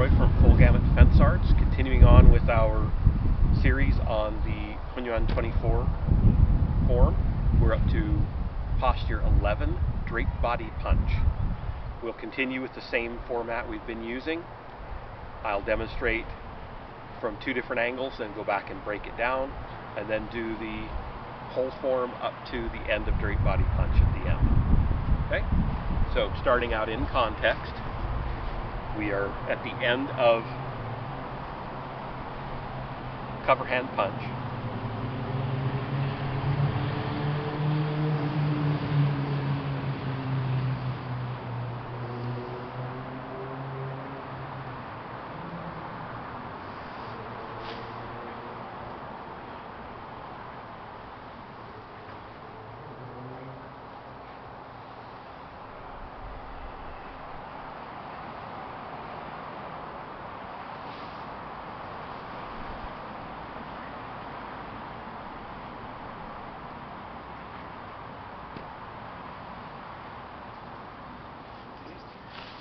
from Full-Gamut Fence Arts, continuing on with our series on the Hunyuan 24 form. We're up to posture 11, Drape Body Punch. We'll continue with the same format we've been using. I'll demonstrate from two different angles, then go back and break it down, and then do the whole form up to the end of Drape Body Punch at the end. Okay? So starting out in context, we are at the end of cover hand punch.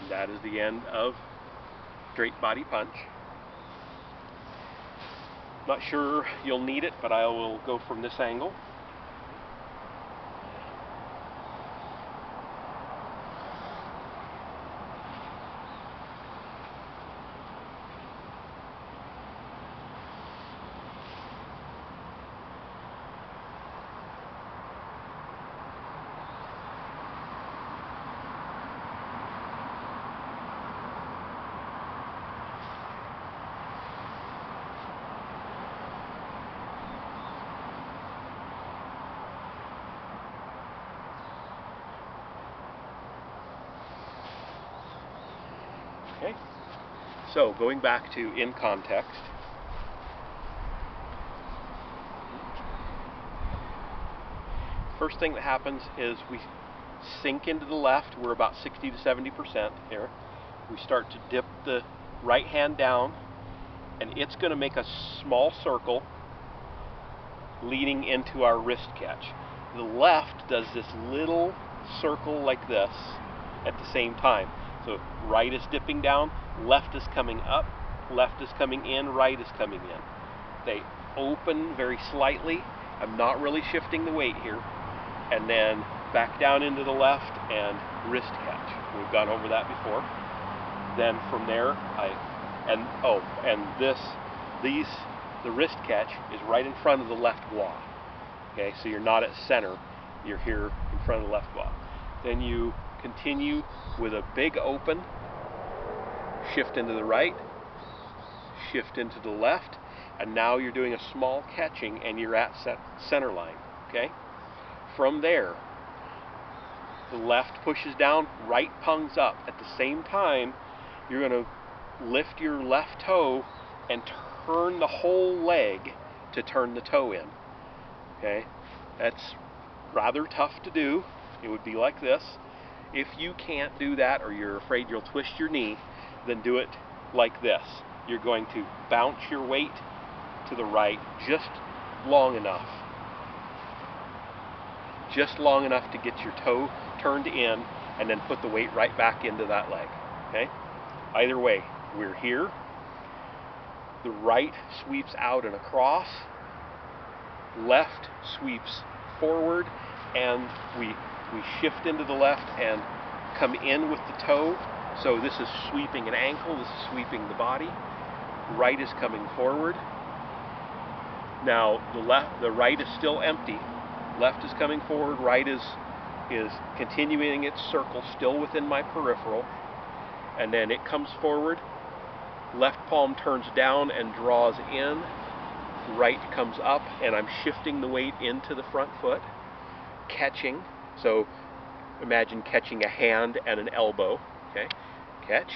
That is the end of Drape Body Punch. Not sure you'll need it, but I will go from this angle. Okay, so going back to in context, first thing that happens is we sink into the left. We're about 60 to 70% here. We start to dip the right hand down, and it's going to make a small circle leading into our wrist catch. The left does this little circle like this at the same time. So right is dipping down, left is coming up, left is coming in, right is coming in. They open very slightly. I'm not really shifting the weight here. And then back down into the left and wrist catch. We've gone over that before. Then from there, the wrist catch is right in front of the left guo. Okay, so you're not at center, you're here in front of the left guo. Then you continue with a big open, shift into the right, shift into the left, and now you're doing a small catching and you're at center line. Okay? From there, the left pushes down, right pungs up. At the same time, you're going to lift your left toe and turn the whole leg to turn the toe in. Okay? That's rather tough to do. It would be like this. If you can't do that, or you're afraid you'll twist your knee, then do it like this. You're going to bounce your weight to the right just long enough. Just long enough to get your toe turned in, and then put the weight right back into that leg. Okay? Either way, we're here. The right sweeps out and across. Left sweeps forward, and we shift into the left and come in with the toe. So this is sweeping an ankle, this is sweeping the body. Right is coming forward. Now the right is still empty. Left is coming forward, right is continuing its circle, still within my peripheral. And then it comes forward. Left palm turns down and draws in. Right comes up, and I'm shifting the weight into the front foot. Catching. So imagine catching a hand and an elbow. Okay, catch.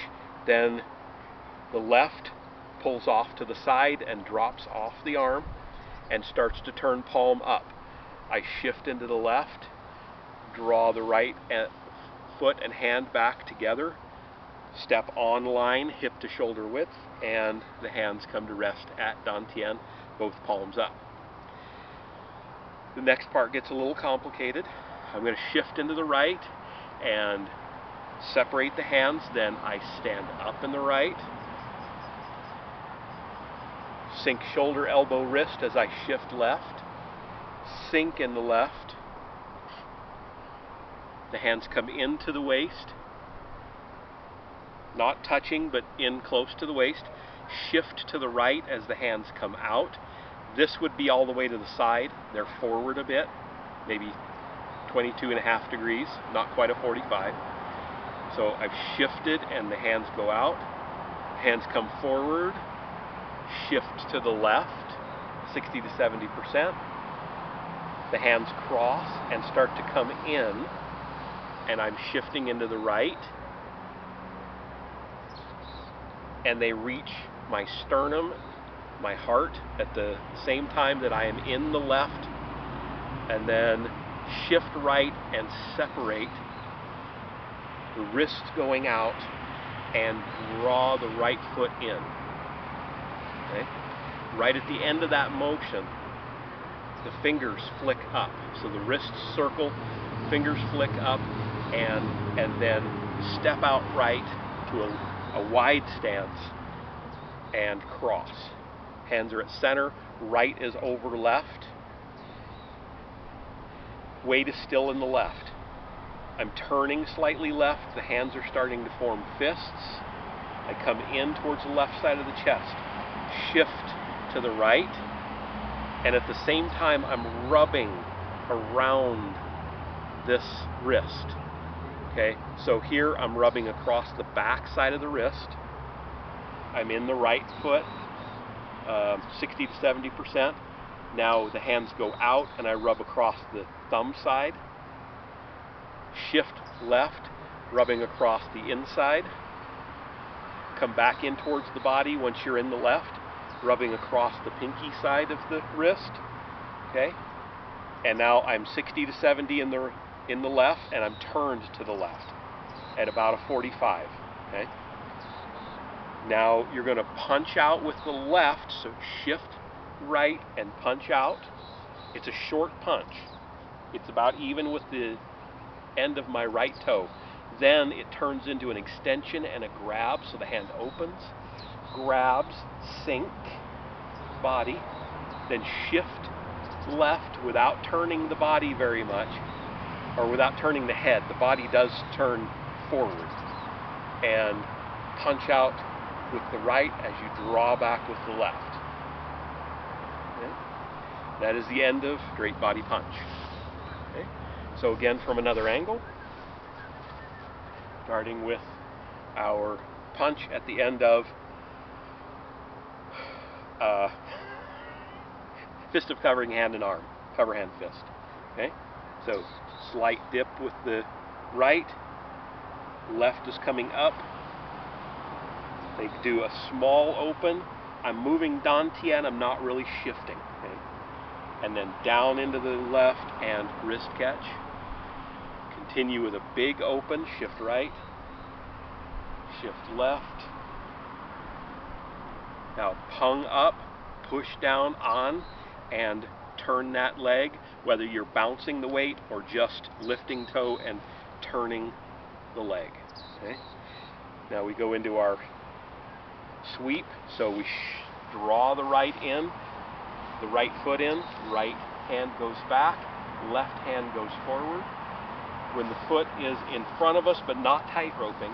Then the left pulls off to the side and drops off the arm and starts to turn palm up. I shift into the left, draw the right foot and hand back together, step on line, hip to shoulder width, and the hands come to rest at dantian, both palms up. The next part gets a little complicated. I'm going to shift into the right and separate the hands, then I stand up in the right, Sink shoulder, elbow, wrist as I shift left. Sink in the left. The hands come into the waist. Not touching, but in close to the waist. Shift to the right as the hands come out. This would be all the way to the side. They're forward a bit, maybe 22.5 degrees, not quite a 45. So I've shifted and the hands go out. Hands come forward, shift to the left, 60 to 70%. The hands cross and start to come in, and I'm shifting into the right. And they reach my sternum, my heart, at the same time that I am in the left, and then shift right and separate, the wrists going out, and draw the right foot in. Okay? Right at the end of that motion, the fingers flick up. So the wrists circle, fingers flick up, and then step out right to a wide stance and cross. Hands are at center, right is over left. Weight is still in the left. I'm turning slightly left, the hands are starting to form fists. I come in towards the left side of the chest, shift to the right, and at the same time I'm rubbing around this wrist. Okay, so here I'm rubbing across the back side of the wrist. I'm in the right foot, 60 to 70%. Now the hands go out and I rub across the thumb side. Shift left, rubbing across the inside. Come back in towards the body once you're in the left, rubbing across the pinky side of the wrist. Okay, and now I'm 60 to 70 in the left, and I'm turned to the left at about a 45. Okay. Now you're going to punch out with the left, so shift right and punch out. It's a short punch. It's about even with the end of my right toe. Then it turns into an extension and a grab, so the hand opens, grabs, sink, body, then shift left without turning the body very much, or without turning the head. The body does turn forward, and punch out with the right as you draw back with the left. Okay? That is the end of Drape Body Punch. Okay? So again, from another angle, starting with our punch at the end of fist of covering hand and arm, cover hand fist. Okay? So slight dip with the right, left is coming up. They do a small open. I'm moving dantian, I'm not really shifting. Okay? And then down into the left and wrist catch. Continue with a big open, shift right, shift left. Now pung up, push down on, and turn that leg, whether you're bouncing the weight or just lifting toe and turning the leg. Okay? Now we go into our sweep, so we draw the right in, the right foot in, right hand goes back, left hand goes forward. When the foot is in front of us but not tight roping,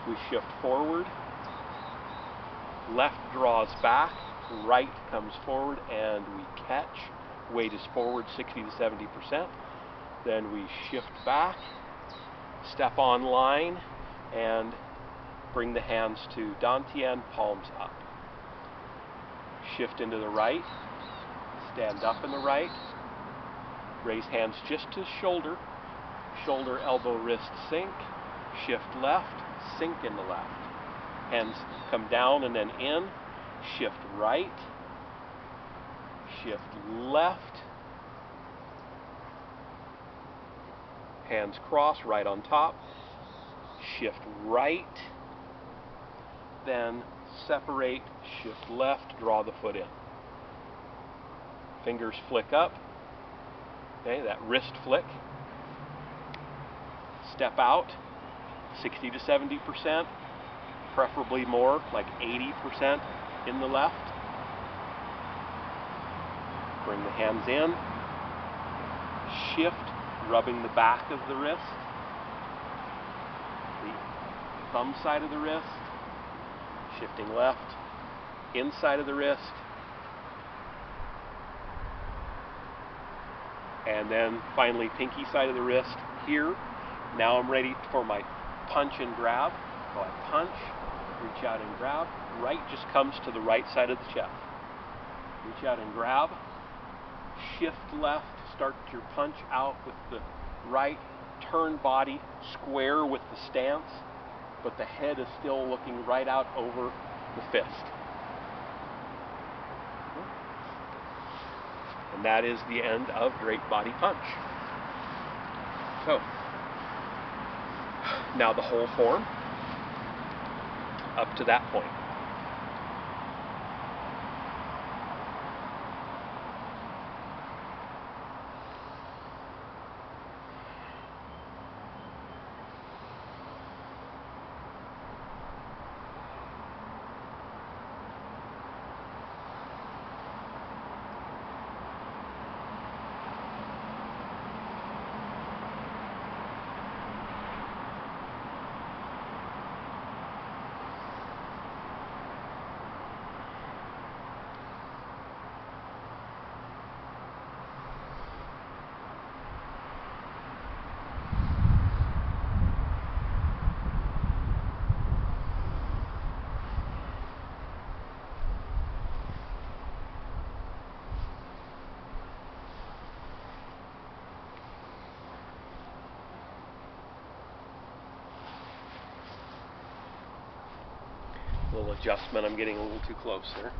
we shift forward, left draws back, right comes forward, and we catch. Weight is forward 60 to 70%. Then we shift back, step on line, and bring the hands to dantian, palms up. Shift into the right, stand up in the right, raise hands just to shoulder, shoulder, elbow, wrist, sink, shift left, sink in the left. Hands come down and then in, shift right, shift left, hands cross, right on top, shift right, then separate, shift left, draw the foot in. Fingers flick up, okay, that wrist flick. Step out, 60 to 70%, preferably more, like 80% in the left. Bring the hands in. Shift, rubbing the back of the wrist, the thumb side of the wrist, shifting left, inside of the wrist, and then finally pinky side of the wrist here. Now I'm ready for my punch and grab. So I punch, reach out and grab. Right just comes to the right side of the chest. Reach out and grab. Shift left, start your punch out with the right. Turn body square with the stance, but the head is still looking right out over the fist. And that is the end of Drape Body Punch. So, now the whole form up to that point. Little adjustment, I'm getting a little too close there.